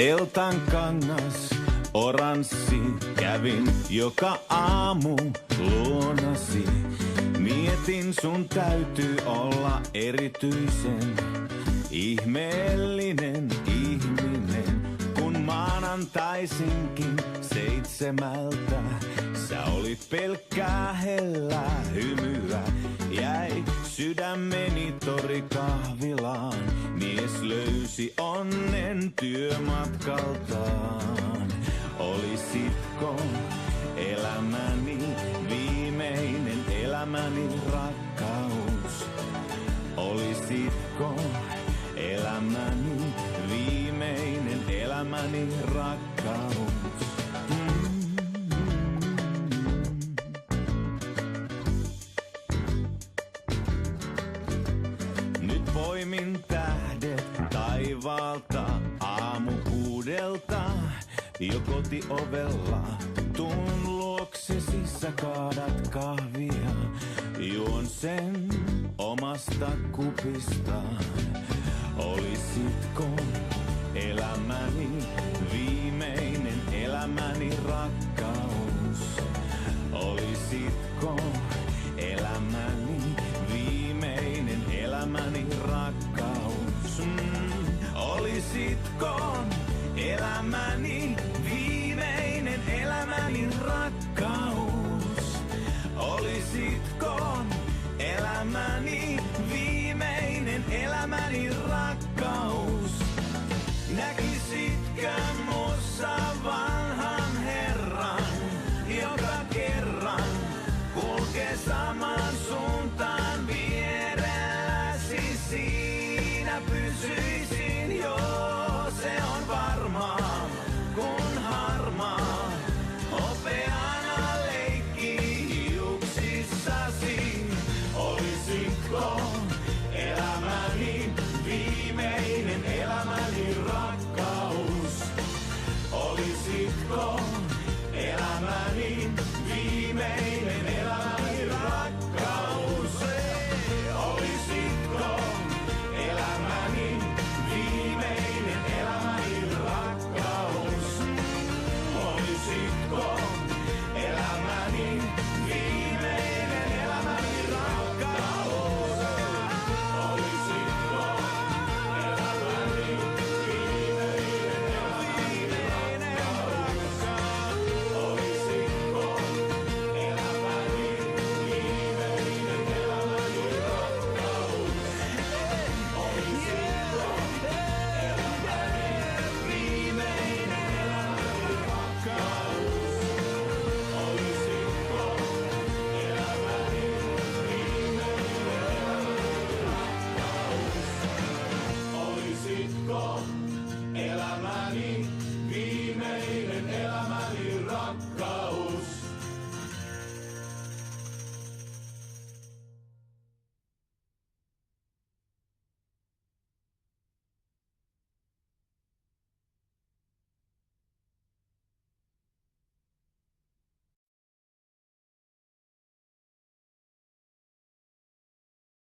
Teltan kangas, oranssi, kävin joka aamu luonasi. Mietin, sun täytyy olla erityisen ihmeellinen ihminen, kun maanantaisinkin 7 sä olit pelkkää hellää hymyä. Jäi sydämeni torikahvilaan, mies löysi onnen työmatkaltaan. Olisitko elämäni viimeinen elämäni rakkaus? Olisitko elämäni viimeinen elämäni rakkaus? Nyt poimin tähdet taivaalta aamu 6. Jo kotiovella tuun luoksesi, sä kaadat kahvia. Juon sen omasta kupista. Olisitko elämäni viimeinen elämäni rakkaus? Olisitko elämäni viimeinen elämäni rakkaus? Olisitko elämäni